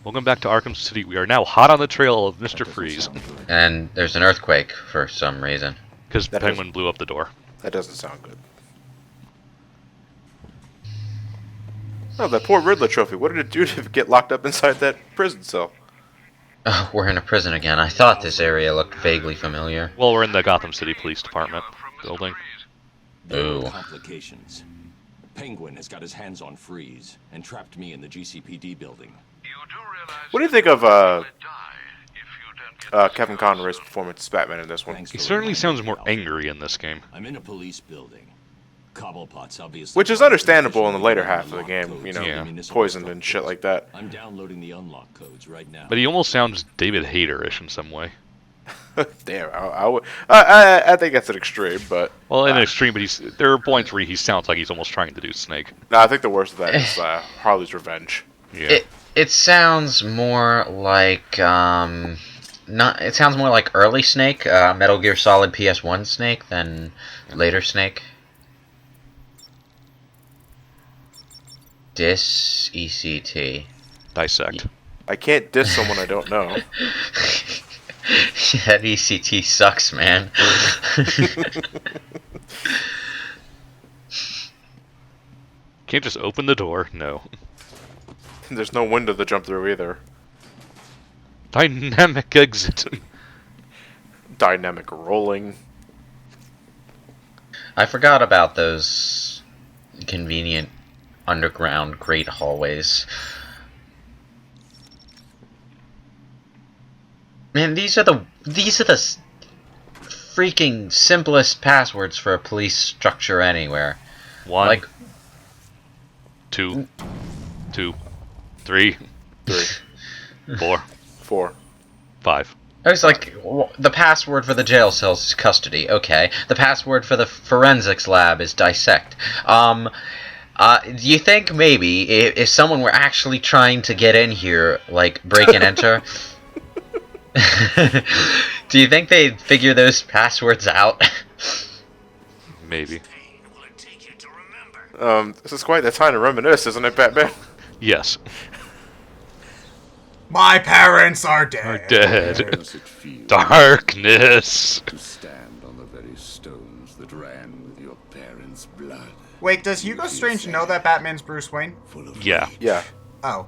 Welcome back to Arkham City. We are now hot on the trail of Mr. Freeze. And there's an earthquake for some reason. Because Penguin blew up the door. That doesn't sound good. Oh, that poor Riddler trophy. What did it do to get locked up inside that prison cell? Oh, we're in a prison again. I thought this area looked vaguely familiar. Well, we're in the Gotham City Police Department building. Ooh. Complications. Penguin has got his hands on Freeze and trapped me in the GCPD building. What do you think of Kevin Conroy's performance as Batman in this one? He certainly sounds more angry in this game. I'm in a police building. Cobblepot's obviously. Which is understandable in the later half of the game, you know, Yeah. poisoned and shit like that. I'm downloading the unlock codes right now. But he almost sounds David Hayter-ish in some way. Damn, I think that's an extreme, but... Well, in an extreme, but there are points where he sounds like he's almost trying to do Snake. No, I think the worst of that is Harley's Revenge. Yeah. It sounds more like it sounds more like early Snake, Metal Gear Solid PS1 Snake than later Snake. ECT. Dissect. I can't diss someone I don't know. That ECT sucks, man. Can't just open the door. No. There's no window to jump through either. Dynamic exit. Dynamic rolling. I forgot about those convenient underground great hallways. Man, these are the freaking simplest passwords for a police structure anywhere. 1, Like 2, 3, 4, 4. 5. I was like, the password for the jail cells is custody. Okay. The password for the forensics lab is dissect. Do you think maybe if someone were actually trying to get in here, like break and enter, do you think they'd figure those passwords out? Maybe. This is quite the time to reminisce, isn't it, Batman? Yes. My parents are dead. Are dead. How does it feel Darkness. to stand on the very stones that ran with your parents' blood? Wait, does Hugo Strange know that Batman's Bruce Wayne? Full of Yeah. Yeah. Oh.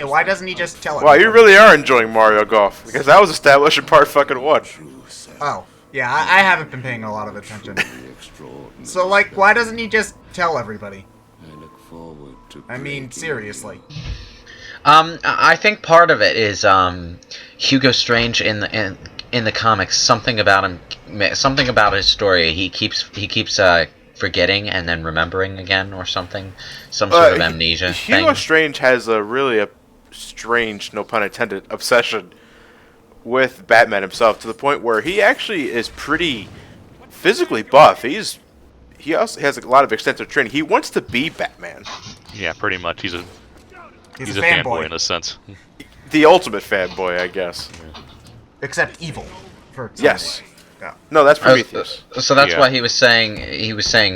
Why doesn't he just tell him? Wow, you really are enjoying Mario Golf, because that was established in part fucking 1. true self. Oh. Yeah, I haven't been paying a lot of attention. Extraordinary. So, like, why doesn't he just tell everybody? I look forward to I mean, breaking seriously. I think part of it is Hugo Strange in the comics. Something about his story. He keeps forgetting and then remembering again, or something. Some sort of amnesia Hugo thing. Strange has a strange, no pun intended, obsession with Batman himself, to the point where he actually is pretty physically buff. He also has a lot of extensive training. He wants to be Batman. Yeah, pretty much. He's a He's a fanboy fanboy. in a sense. The ultimate fanboy, I guess. Except evil. For some Yes. way. Yeah. No, that's Prometheus. So that's Yeah. why he was saying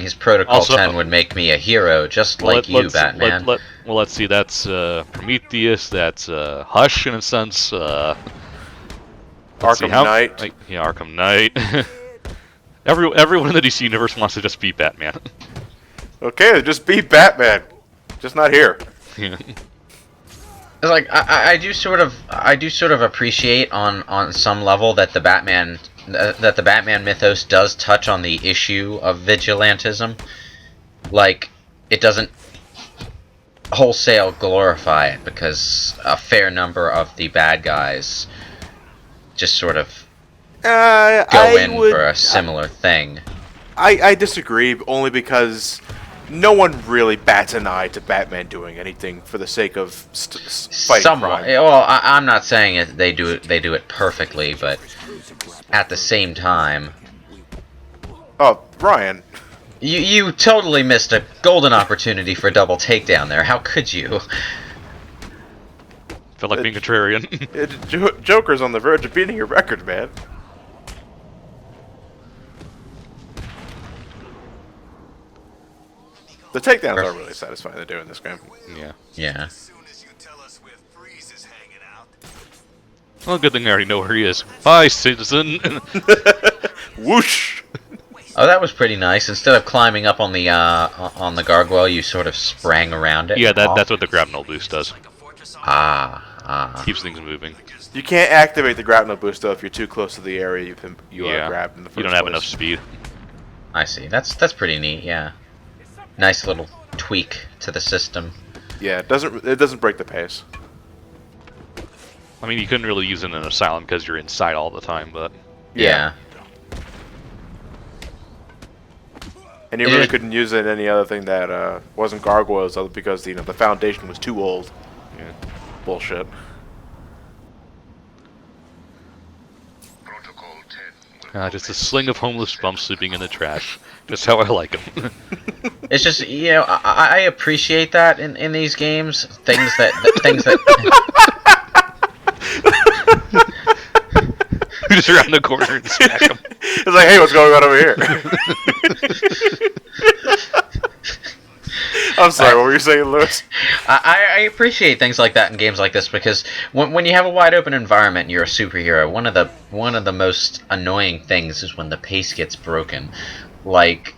his Protocol Also- 10 would make me a hero, just like you, Batman. Let's see. That's Prometheus. That's Hush in a sense. Let's see, Arkham Knight. Yeah, Arkham Knight. Everyone in the DC universe wants to just beat Batman. Okay, just be Batman. Just not here. It's like I do sort of appreciate on some level that the Batman mythos does touch on the issue of vigilantism. Like, it doesn't wholesale glorify it, because a fair number of the bad guys just sort of go in for a similar thing. I disagree, only because no one really bats an eye to Batman doing anything for the sake of fighting Somewhat. crime. Well, I'm not saying they do it perfectly, but at the same time, Oh, Ryan. you totally missed a golden opportunity for a double takedown there. How could you? Felt like being contrarian. Joker's on the verge of beating your record, man. The takedowns are really satisfying to do in this game. Yeah. Yeah. As soon as you tell us where Freeze Well, good thing I already know where he is. Hi, citizen. Whoosh! Oh, that was pretty nice. Instead of climbing up on the gargoyle, you sort of sprang around it. Yeah, and off. that's what the grapnel boost does. Ah. Keeps things moving. You can't activate the grapnel boost though if you're too close to the area you Yeah, are grabbed in the first you don't have place. enough speed. I see. That's pretty neat. Yeah. Nice little tweak to the system. Yeah, it doesn't break the pace. I mean, you couldn't really use it in an asylum because you're inside all the time, but Yeah. And you really couldn't use it in any other thing that wasn't gargoyles, other because the foundation was too old. yeah. Bullshit. Just a sling of homeless bums sleeping in the trash. Just how I like them. It's just I appreciate that in these games. Things that Just around the corner and smack them. It's like, hey, what's going on over here? I'm sorry, what were you saying, Lewis? I appreciate things like that in games like this because when you have a wide open environment and you're a superhero, one of the most annoying things is when the pace gets broken. Like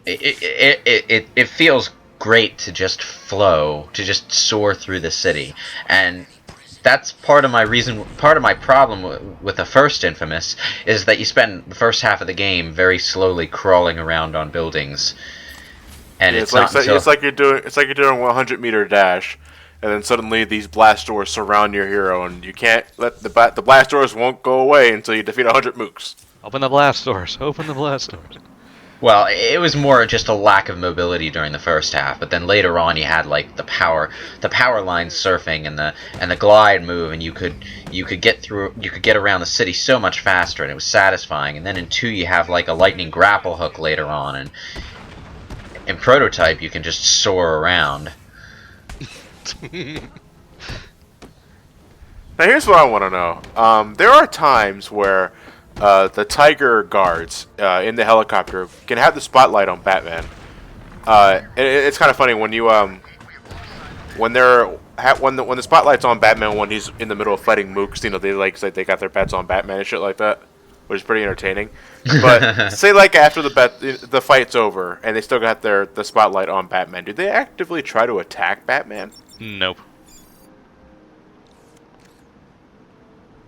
it feels great to just flow, to just soar through the city, and that's part of my problem with the first Infamous is that you spend the first half of the game very slowly crawling around on buildings. And it's like you're doing a 100-meter dash, and then suddenly these blast doors surround your hero, and you can't let the blast doors won't go away until you defeat 100 mooks. Open the blast doors. Open the blast doors. Well, it was more just a lack of mobility during the first half, but then later on you had like the power line surfing and the glide move, and you could get around the city so much faster, and it was satisfying. And then in 2 you have like a lightning grapple hook later on, and in Prototype you can just soar around. Now here's what I want to know. There are times where the Tiger guards in the helicopter can have the spotlight on Batman. And it's kind of funny when you when the spotlight's on Batman when he's in the middle of fighting mooks. They got their bets on Batman and shit like that, which is pretty entertaining. But say like after the fight's over and they still got the spotlight on Batman, do they actively try to attack Batman? Nope.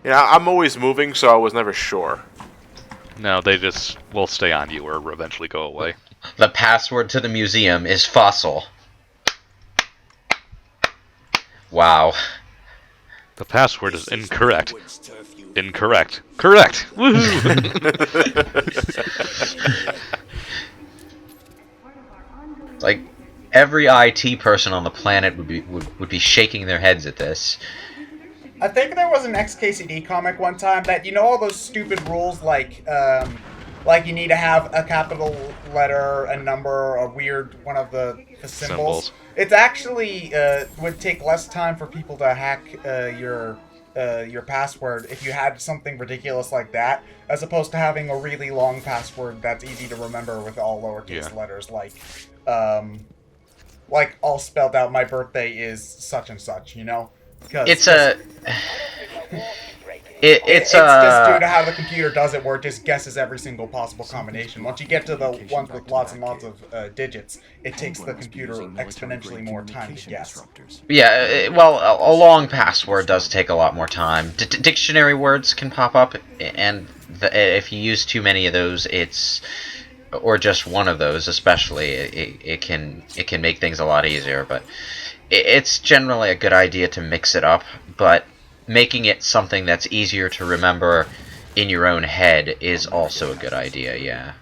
I'm always moving, so I was never sure. No, they just will stay on you or eventually go away. The password to the museum is fossil. Wow. The password is incorrect. Incorrect. Correct. Woohoo! Like every IT person on the planet would be shaking their heads at this. I think there was an XKCD comic one time that, all those stupid rules like you need to have a capital letter, a number, a weird one of the symbols. It's actually would take less time for people to hack your password if you had something ridiculous like that, as opposed to having a really long password that's easy to remember with all lowercase letters, like all spelled out. My birthday is such and such, Because it's just due to how the computer does it, where it just guesses every single possible combination. Once you get to the ones with lots and lots of digits, it takes the computer exponentially more time to guess. Yeah, well, a long password does take a lot more time. Dictionary words can pop up, and if you use too many of those, or just one of those especially, it can make things a lot easier. But it's generally a good idea to mix it up, but making it something that's easier to remember in your own head is also a good idea, yeah.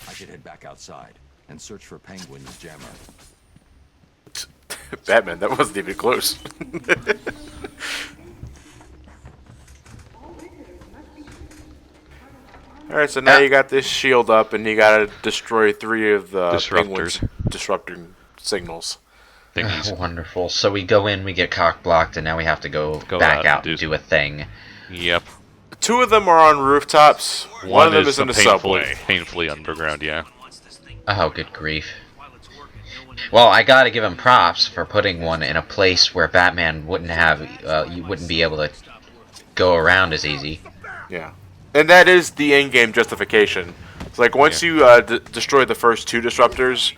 I should head back outside and search for Penguin's jammer. Batman, that wasn't even close. Alright, so now you got this shield up, and you gotta destroy 3 of the Penguin's disrupting signals. Wonderful. So we go in, we get cock blocked, and now we have to go back out and do a thing. Yep. 2 of them are on rooftops. One of them is in the subway. Painfully underground, yeah. Oh, good grief. Well, I gotta give him props for putting one in a place where Batman wouldn't have, you wouldn't be able to go around as easy. Yeah, and that is the in-game justification. It's like once you destroy the first 2 disruptors,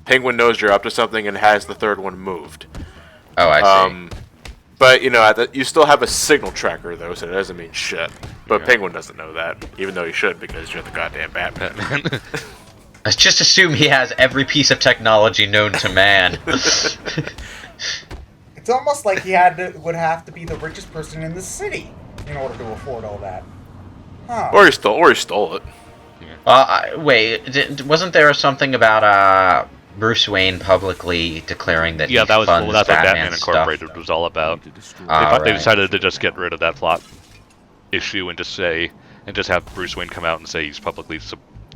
Penguin knows you're up to something and has the 3rd one moved. Oh, I see. But you know, you still have a signal tracker though, so it doesn't mean shit. But Penguin doesn't know that, even though he should because you're the goddamn Batman. Let's just assume he has every piece of technology known to man. It's almost like he would have to be the richest person in the city in order to afford all that. Huh. Or he stole it. Wait, wasn't there something about Bruce Wayne publicly declaring that he that's what funds Batman stuff? Incorporated was all about. They decided to just get rid of that plot issue and just have Bruce Wayne come out and say he's publicly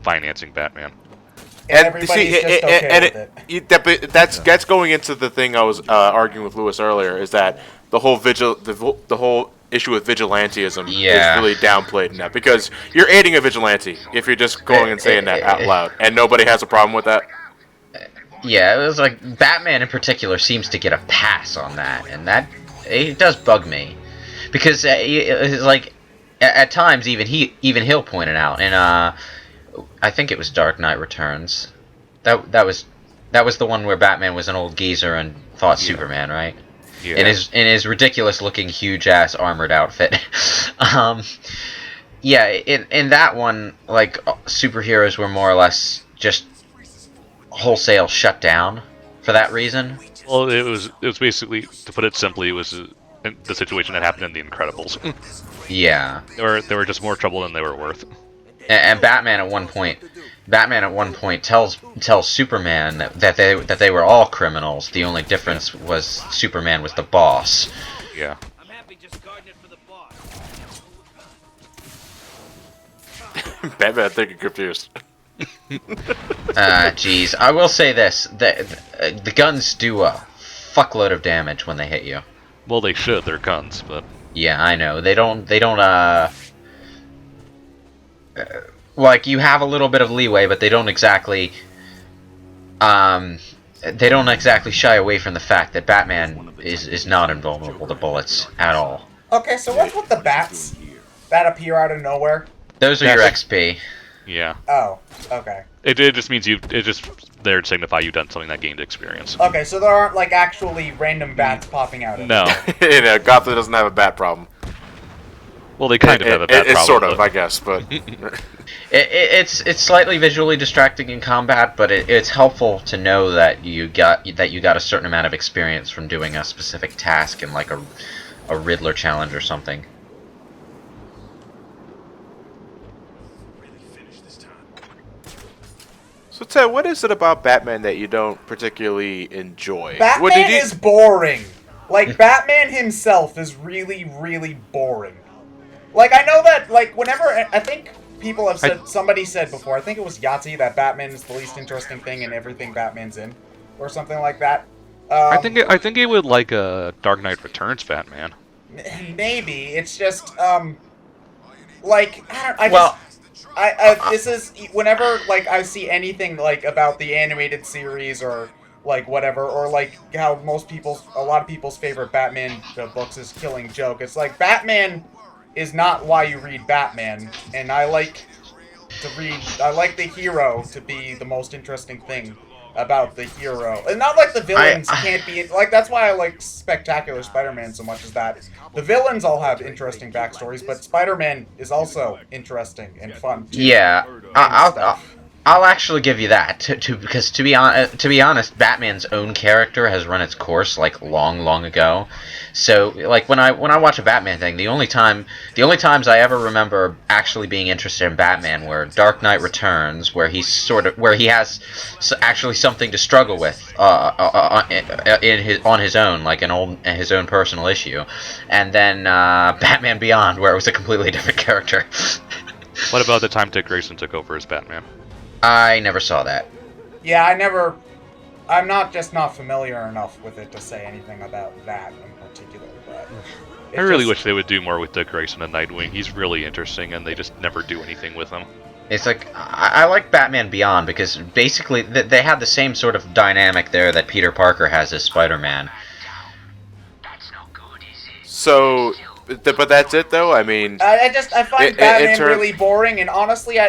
financing Batman. And everybody's just okay with it. That's going into the thing I was arguing with Lewis earlier. Is that the whole the whole issue with vigilantism is really downplayed in that, because you're aiding a vigilante if you're just going and saying that out loud, and nobody has a problem with that. Yeah, it was like Batman in particular seems to get a pass on that, and that it does bug me, because it's like at times even he'll point it out, and I think it was Dark Knight Returns. That was the one where Batman was an old geezer and fought Superman, right? Yeah. In his ridiculous looking huge ass armored outfit. In that one, like, superheroes were more or less just wholesale shut down for that reason. Well, it was basically, to put it simply, it was the situation that happened in The Incredibles. Yeah. They were just more trouble than they were worth. And Batman at one point tells Superman that they were all criminals. The only difference was Superman was the boss. Yeah. I'm happy just guarding it for the boss. Batman thinking confused. Jeez. I will say this: the guns do a fuckload of damage when they hit you. Well, they should. They're guns, but yeah, I know they don't. Like, you have a little bit of leeway, but they don't exactly shy away from the fact that Batman is not invulnerable to bullets at all. Okay, so what's with the bats that appear out of nowhere? Those are your XP. yeah. Oh, okay. It just means there to signify you've done something that gained experience. Okay, so there aren't, like, actually random bats popping out of No. Gotham doesn't have a bat problem. Well, they kind of have a bat problem. It's sort of, I guess, but It's slightly visually distracting in combat, but it's helpful to know that you got a certain amount of experience from doing a specific task in, like, a Riddler challenge or something. So Ted, what is it about Batman that you don't particularly enjoy? Batman is boring. Like, Batman himself is really, really boring. Like, I know that, like, whenever, I think people have said, somebody said before, I think it was Yahtzee, that Batman is the least interesting thing in everything Batman's in, or something like that. I think it would like a Dark Knight Returns Batman. Maybe it's just like this is whenever, like, I see anything like about the animated series or like whatever, or like how a lot of people's favorite Batman books is Killing Joke. It's like Batman is not why you read Batman, and I like the hero to be the most interesting thing about the hero. And not like the villains can't be, like, that's why I like Spectacular Spider-Man so much, is that the villains all have interesting backstories, but Spider-Man is also interesting and fun too. Yeah, I'll actually give you that, because to be honest, Batman's own character has run its course, like, long ago. So, like, when I watch a Batman thing, the only times I ever remember actually being interested in Batman were Dark Knight Returns, where he has actually something to struggle with on his own, like his own personal issue, and then Batman Beyond, where it was a completely different character. What about the time Dick Grayson took over as Batman? I never saw that. Yeah, I'm not familiar enough with it to say anything about that in particular, but I really wish they would do more with Dick Grayson and Nightwing. He's really interesting, and they just never do anything with him. It's like I like Batman Beyond because basically they had the same sort of dynamic there that Peter Parker has as Spider-Man. So, but that's it though. I mean, I find Batman term- really boring, and honestly, I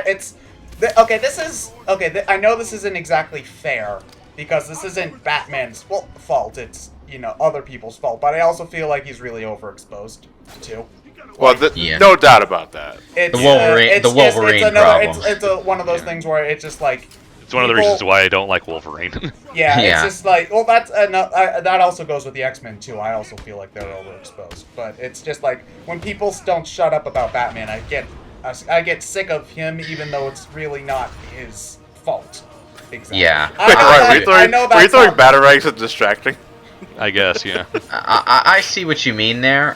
know this isn't exactly fair because this isn't Batman's fault. It's other people's fault, but I also feel like he's really overexposed too. well, Yeah. no doubt about that. It's, The Wolverine problem. It's one of those things where it's just like It's one of the reasons why I don't like Wolverine. yeah, Yeah. it's just like that's that also goes with the X-Men too. I also feel like they're overexposed, but it's just like when people don't shut up about Batman, I get sick of him, even though it's really not his fault. Exactly. Yeah. Were you throwing batarangs at distracting? I guess, yeah. I see what you mean there.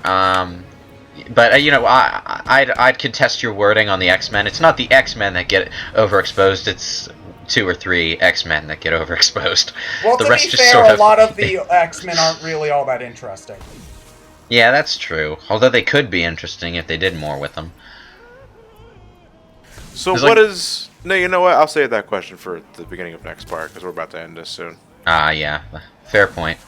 But I'd contest your wording on the X-Men. It's not the X-Men that get overexposed. It's 2 or 3 X-Men that get overexposed. Well, the to rest be just fair, sort a lot of the X-Men aren't really all that interesting. Yeah, that's true. Although they could be interesting if they did more with them. So There's what like- is? No, you know what? I'll save that question for the beginning of next part because we're about to end this soon. Yeah. Fair point.